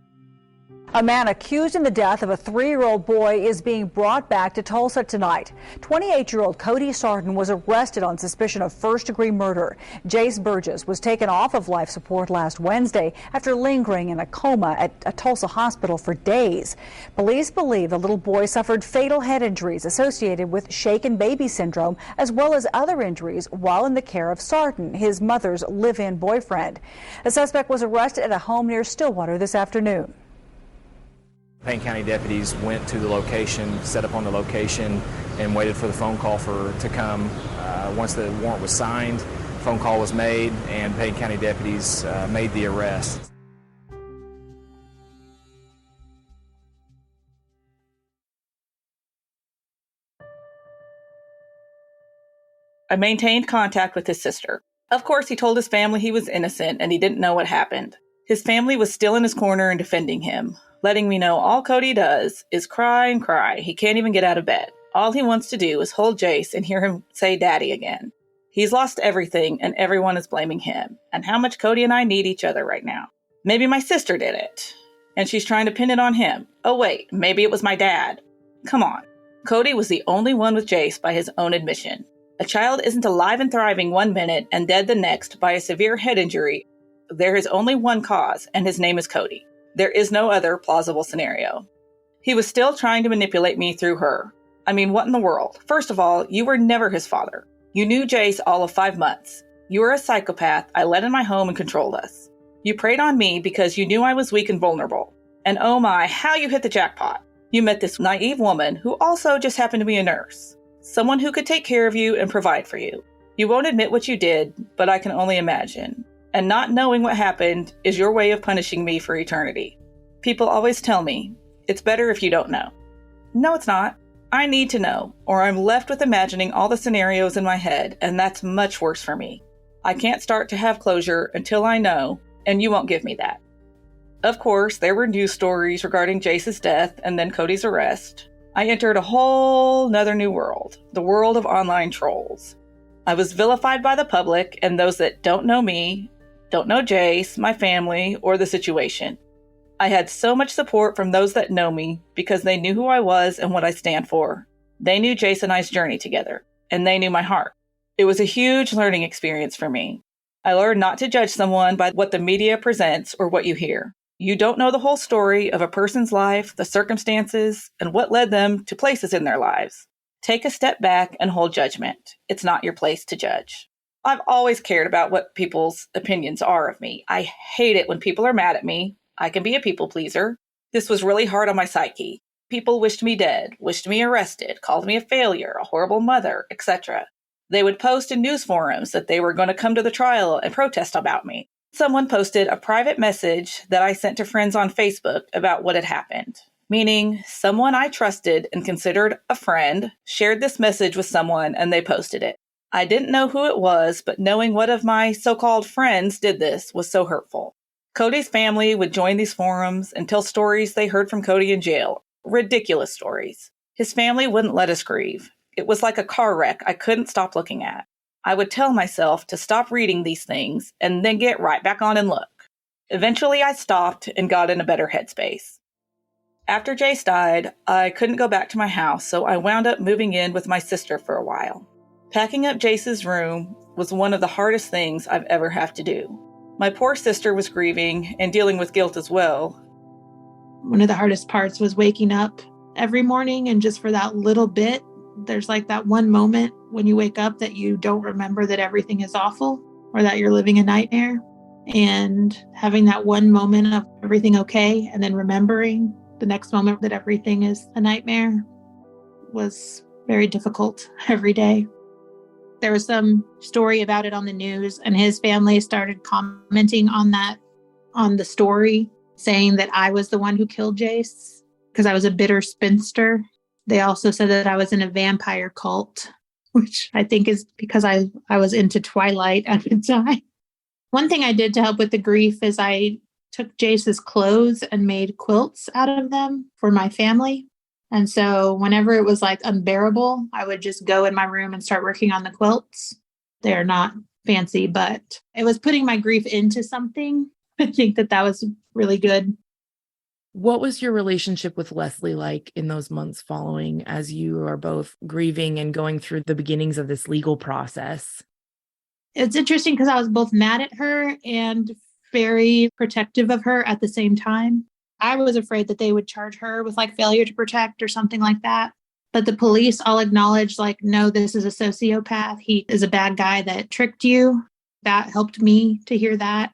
A man accused in the death of a 3-year-old boy is being brought back to Tulsa tonight. 28-year-old Cody Sartin was arrested on suspicion of first-degree murder. Jace Burgess was taken off of life support last Wednesday after lingering in a coma at a Tulsa hospital for days. Police believe the little boy suffered fatal head injuries associated with shaken baby syndrome, as well as other injuries while in the care of Sartin, his mother's live-in boyfriend. The suspect was arrested at a home near Stillwater this afternoon. Payne County deputies went to the location, set up on the location, and waited for the phone call to come. Once the warrant was signed, phone call was made, and Payne County deputies made the arrest. I maintained contact with his sister. Of course, he told his family he was innocent and he didn't know what happened. His family was still in his corner and defending him, letting me know all Cody does is cry and cry. He can't even get out of bed. All he wants to do is hold Jace and hear him say daddy again. He's lost everything and everyone is blaming him, and how much Cody and I need each other right now. Maybe my sister did it, and she's trying to pin it on him. Oh wait, maybe it was my dad. Come on. Cody was the only one with Jace by his own admission. A child isn't alive and thriving 1 minute and dead the next by a severe head injury. There is only one cause, and his name is Cody. There is no other plausible scenario. He was still trying to manipulate me through her. I mean, what in the world? First of all, you were never his father. You knew Jace all of 5 months. You were a psychopath I let in my home and controlled us. You preyed on me because you knew I was weak and vulnerable. And oh my, how you hit the jackpot. You met this naive woman who also just happened to be a nurse. Someone who could take care of you and provide for you. You won't admit what you did, but I can only imagine. And not knowing what happened is your way of punishing me for eternity. People always tell me, it's better if you don't know. No, it's not. I need to know, or I'm left with imagining all the scenarios in my head, and that's much worse for me. I can't start to have closure until I know, and you won't give me that. Of course, there were news stories regarding Jace's death and then Cody's arrest. I entered a whole nother new world, the world of online trolls. I was vilified by the public and those that don't know me, don't know Jace, my family, or the situation. I had so much support from those that know me because they knew who I was and what I stand for. They knew Jace and I's journey together, and they knew my heart. It was a huge learning experience for me. I learned not to judge someone by what the media presents or what you hear. You don't know the whole story of a person's life, the circumstances, and what led them to places in their lives. Take a step back and hold judgment. It's not your place to judge. I've always cared about what people's opinions are of me. I hate it when people are mad at me. I can be a people pleaser. This was really hard on my psyche. People wished me dead, wished me arrested, called me a failure, a horrible mother, etc. They would post in news forums that they were going to come to the trial and protest about me. Someone posted a private message that I sent to friends on Facebook about what had happened, meaning someone I trusted and considered a friend shared this message with someone and they posted it. I didn't know who it was, but knowing one of my so-called friends did this was so hurtful. Cody's family would join these forums and tell stories they heard from Cody in jail. Ridiculous stories. His family wouldn't let us grieve. It was like a car wreck I couldn't stop looking at. I would tell myself to stop reading these things and then get right back on and look. Eventually, I stopped and got in a better headspace. After Jace died, I couldn't go back to my house, so I wound up moving in with my sister for a while. Packing up Jace's room was one of the hardest things I've ever had to do. My poor sister was grieving and dealing with guilt as well. One of the hardest parts was waking up every morning, and just for that little bit, there's like that one moment when you wake up that you don't remember that everything is awful or that you're living a nightmare. And having that one moment of everything okay, and then remembering the next moment that everything is a nightmare was very difficult every day. There was some story about it on the news, and his family started commenting on the story, saying that I was the one who killed Jace because I was a bitter spinster. They also said that I was in a vampire cult, which I think is because I was into Twilight at the time. One thing I did to help with the grief is I took Jace's clothes and made quilts out of them for my family. And so whenever it was like unbearable, I would just go in my room and start working on the quilts. They're not fancy, but it was putting my grief into something. I think that was really good. What was your relationship with Leslie like in those months following, as you are both grieving and going through the beginnings of this legal process? It's interesting because I was both mad at her and very protective of her at the same time. I was afraid that they would charge her with like failure to protect or something like that. But the police all acknowledged like, no, this is a sociopath. He is a bad guy that tricked you. That helped me to hear that.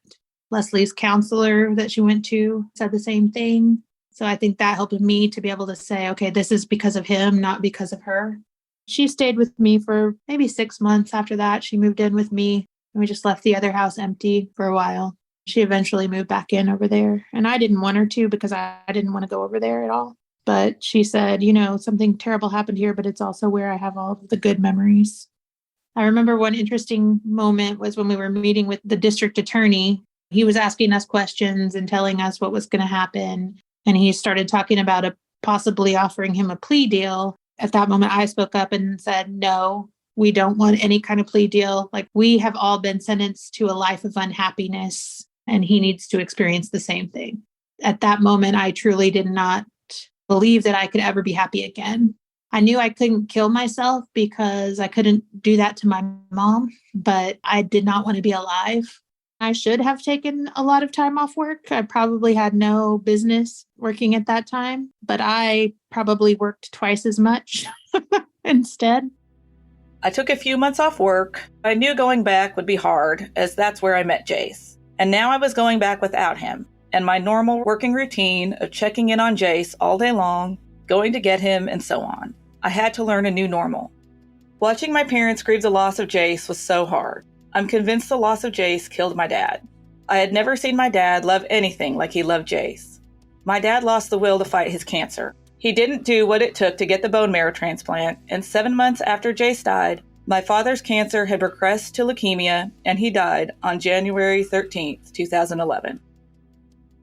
Leslie's counselor that she went to said the same thing. So I think that helped me to be able to say, okay, this is because of him, not because of her. She stayed with me for maybe 6 months after that. She moved in with me and we just left the other house empty for a while. She eventually moved back in over there. And I didn't want her to because I didn't want to go over there at all. But she said, something terrible happened here, but it's also where I have all of the good memories. I remember one interesting moment was when we were meeting with the district attorney. He was asking us questions and telling us what was going to happen. And he started talking about possibly offering him a plea deal. At that moment, I spoke up and said, no, we don't want any kind of plea deal. Like, we have all been sentenced to a life of unhappiness, and he needs to experience the same thing. At that moment, I truly did not believe that I could ever be happy again. I knew I couldn't kill myself because I couldn't do that to my mom, but I did not want to be alive. I should have taken a lot of time off work. I probably had no business working at that time, but I probably worked twice as much instead. I took a few months off work. I knew going back would be hard, as that's where I met Jace. And now I was going back without him, and my normal working routine of checking in on Jace all day long, going to get him, and so on. I had to learn a new normal. Watching my parents grieve the loss of Jace was so hard. I'm convinced the loss of Jace killed my dad. I had never seen my dad love anything like he loved Jace. My dad lost the will to fight his cancer. He didn't do what it took to get the bone marrow transplant, and 7 months after Jace died, my father's cancer had progressed to leukemia, and he died on January 13th, 2011.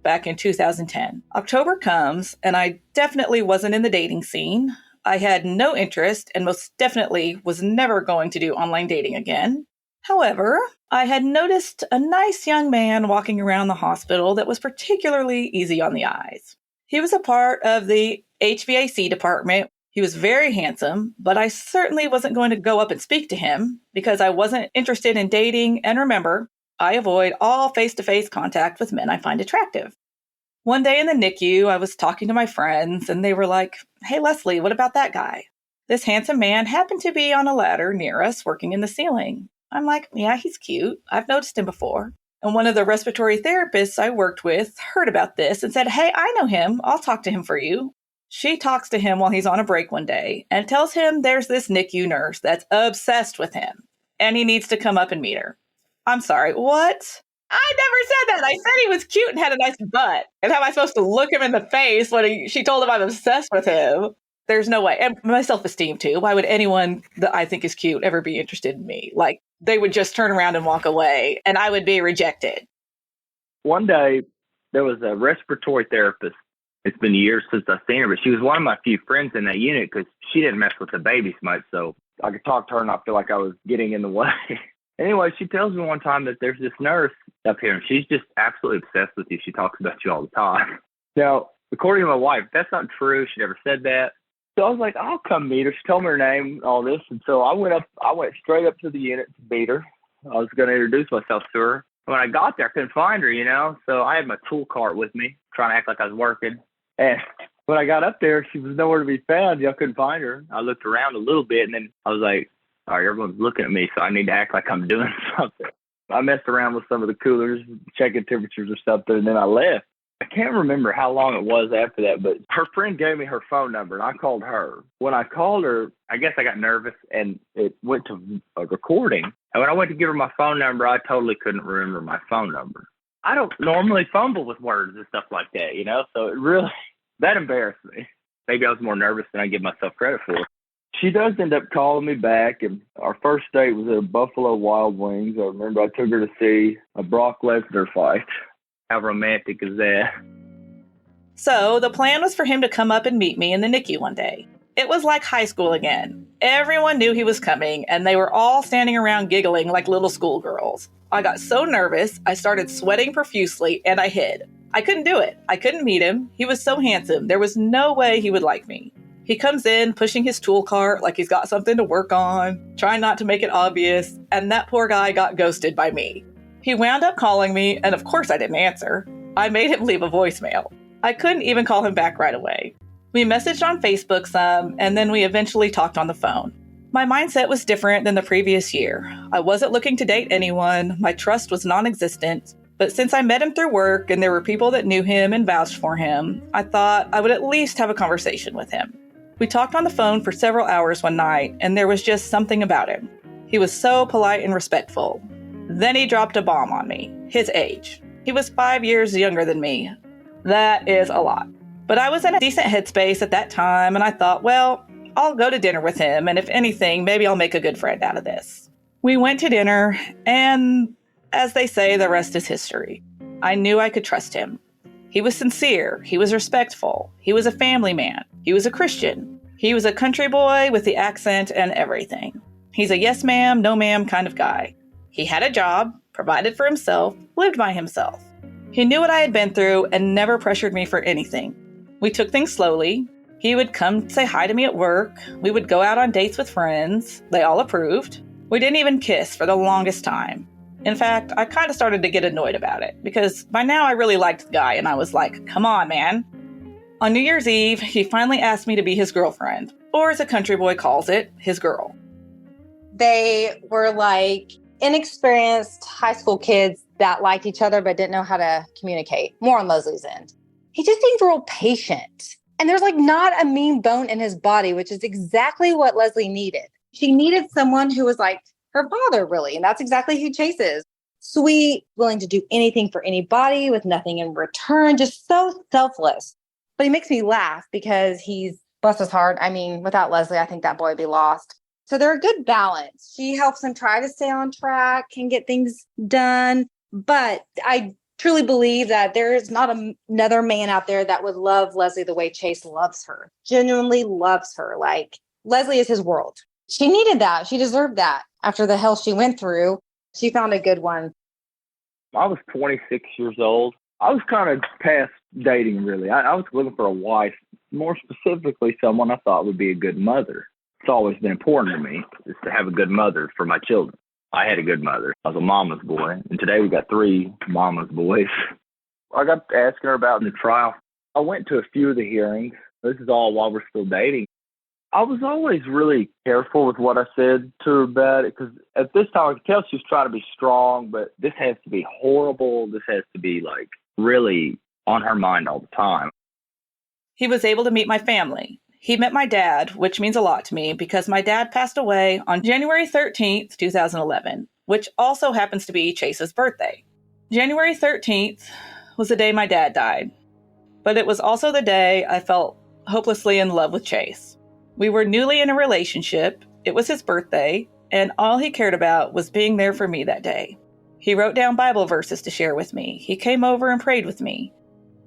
Back in 2010. October comes, and I definitely wasn't in the dating scene. I had no interest and most definitely was never going to do online dating again. However, I had noticed a nice young man walking around the hospital that was particularly easy on the eyes. He was a part of the HVAC department. He was very handsome, but I certainly wasn't going to go up and speak to him because I wasn't interested in dating. And remember, I avoid all face-to-face contact with men I find attractive. One day in the NICU, I was talking to my friends and they were like, "Hey, Leslie, what about that guy?" This handsome man happened to be on a ladder near us working in the ceiling. I'm like, yeah, he's cute. I've noticed him before. And one of the respiratory therapists I worked with heard about this and said, hey, I know him. I'll talk to him for you. She talks to him while he's on a break one day and tells him there's this NICU nurse that's obsessed with him and he needs to come up and meet her. I'm sorry, what? I never said that. I said he was cute and had a nice butt. And how am I supposed to look him in the face when she told him I'm obsessed with him? There's no way. And my self-esteem, too. Why would anyone that I think is cute ever be interested in me? Like, they would just turn around and walk away, and I would be rejected. One day, there was a respiratory therapist. It's been years since I've seen her, but she was one of my few friends in that unit because she didn't mess with the babies much. So I could talk to her and I feel like I was getting in the way. Anyway, she tells me one time that there's this nurse up here, and she's just absolutely obsessed with you. She talks about you all the time. Now, according to my wife, that's not true. She never said that. So I was like, I'll come meet her. She told me her name, all this. And so I went straight up to the unit to meet her. I was going to introduce myself to her. When I got there, I couldn't find her, So I had my tool cart with me, trying to act like I was working. And when I got up there, she was nowhere to be found. I couldn't find her. I looked around a little bit, and then I was like, all right, everyone's looking at me, so I need to act like I'm doing something. I messed around with some of the coolers, checking temperatures or something, and then I left. I can't remember how long it was after that, but her friend gave me her phone number, and I called her. When I called her, I guess I got nervous, and it went to a recording. And when I went to give her my phone number, I totally couldn't remember my phone number. I don't normally fumble with words and stuff like that, So it really, that embarrassed me. Maybe I was more nervous than I give myself credit for. She does end up calling me back, and our first date was at Buffalo Wild Wings. I remember I took her to see a Brock Lesnar fight. How romantic is that? So the plan was for him to come up and meet me in the NICU one day. It was like high school again. Everyone knew he was coming, and they were all standing around giggling like little schoolgirls. I got so nervous, I started sweating profusely, and I hid. I couldn't do it. I couldn't meet him. He was so handsome. There was no way he would like me. He comes in, pushing his tool cart like he's got something to work on, trying not to make it obvious, and that poor guy got ghosted by me. He wound up calling me, and of course I didn't answer. I made him leave a voicemail. I couldn't even call him back right away. We messaged on Facebook some, and then we eventually talked on the phone. My mindset was different than the previous year. I wasn't looking to date anyone, my trust was non-existent, but since I met him through work and there were people that knew him and vouched for him, I thought I would at least have a conversation with him. We talked on the phone for several hours one night, and there was just something about him. He was so polite and respectful. Then he dropped a bomb on me, his age. He was 5 years younger than me. That is a lot. But I was in a decent headspace at that time, and I thought, well, I'll go to dinner with him, and if anything, maybe I'll make a good friend out of this. We went to dinner, and as they say, the rest is history. I knew I could trust him. He was sincere. He was respectful. He was a family man. He was a Christian. He was a country boy with the accent and everything. He's a yes ma'am, no ma'am kind of guy. He had a job, provided for himself, lived by himself. He knew what I had been through and never pressured me for anything. We took things slowly. He would come say hi to me at work. We would go out on dates with friends. They all approved. We didn't even kiss for the longest time. In fact, I kind of started to get annoyed about it because by now I really liked the guy and I was like, come on, man. On New Year's Eve, he finally asked me to be his girlfriend, or as a country boy calls it, his girl. They were like inexperienced high school kids that liked each other but didn't know how to communicate. More on Leslie's end. He just seemed real patient. And there's like not a mean bone in his body, which is exactly what Leslie needed. She needed someone who was like her father, really. And that's exactly who Jace is. Sweet, willing to do anything for anybody with nothing in return, just so selfless. But he makes me laugh because he's, bless his heart. I mean, without Leslie, I think that boy would be lost. So they're a good balance. She helps him try to stay on track and get things done. But I truly believe that there is not another man out there that would love Leslie the way Chase loves her, genuinely loves her. Like Leslie is his world. She needed that. She deserved that. After the hell she went through, she found a good one. I was 26 years old. I was kind of past dating, really. I was looking for a wife, more specifically someone I thought would be a good mother. It's always been important to me is to have a good mother for my children. I had a good mother. I was a mama's boy, and today we got 3 mama's boys. I got asking her about in the trial. I went to a few of the hearings. This is all while we're still dating. I was always really careful with what I said to her about it, because at this time I could tell she was trying to be strong, but this has to be horrible. This has to be like really on her mind all the time. He was able to meet my family. He met my dad, which means a lot to me because my dad passed away on January 13th, 2011, which also happens to be Chase's birthday. January 13th was the day my dad died, but it was also the day I felt hopelessly in love with Chase. We were newly in a relationship, it was his birthday, and all he cared about was being there for me that day. He wrote down Bible verses to share with me. He came over and prayed with me.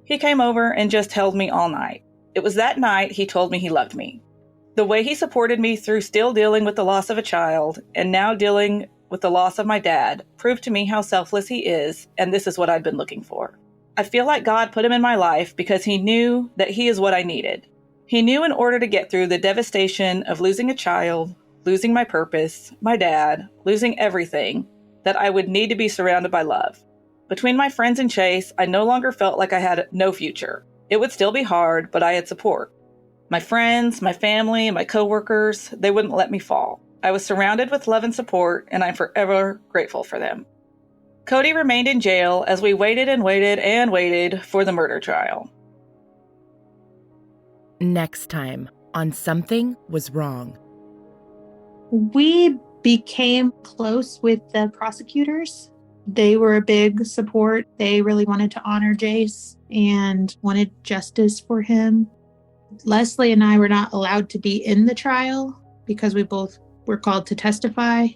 He came over and just held me all night. It was that night he told me he loved me. The way he supported me through still dealing with the loss of a child and now dealing with the loss of my dad proved to me how selfless he is, and this is what I'd been looking for. I feel like God put him in my life because he knew that he is what I needed. He knew in order to get through the devastation of losing a child, losing my purpose, my dad, losing everything, that I would need to be surrounded by love. Between my friends and Chase, I no longer felt like I had no future. It would still be hard, but I had support. My friends, my family, my coworkers, they wouldn't let me fall. I was surrounded with love and support, and I'm forever grateful for them. Cody remained in jail as we waited and waited and waited for the murder trial. Next time on Something Was Wrong. We became close with the prosecutors. They were a big support. They really wanted to honor Jace and wanted justice for him. Leslie and I were not allowed to be in the trial because we both were called to testify.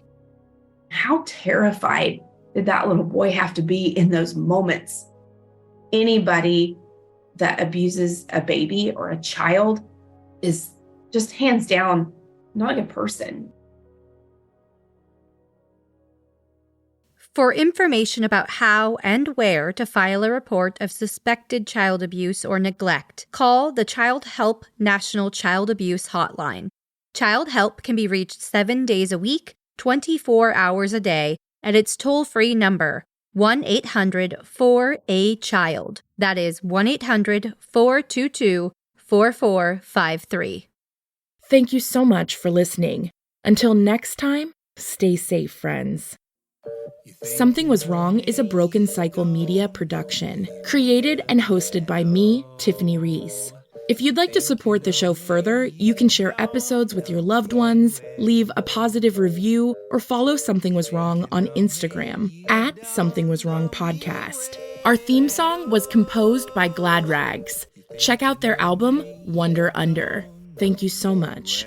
How terrified did that little boy have to be in those moments? Anybody that abuses a baby or a child is just hands down not a good person. For information about how and where to file a report of suspected child abuse or neglect, call the Child Help National Child Abuse Hotline. Child Help can be reached 7 days a week, 24 hours a day, at its toll-free number, 1-800-4A-CHILD. That is 1-800-422-4453. Thank you so much for listening. Until next time, stay safe, friends. Something Was Wrong is a Broken Cycle Media production, created and hosted by me, Tiffany Reese. If you'd like to support the show further, you can share episodes with your loved ones, leave a positive review, or follow Something Was Wrong on Instagram at Something Was Wrong Podcast. Our theme song was composed by Glad Rags. Check out their album, Wonder Under. Thank you so much.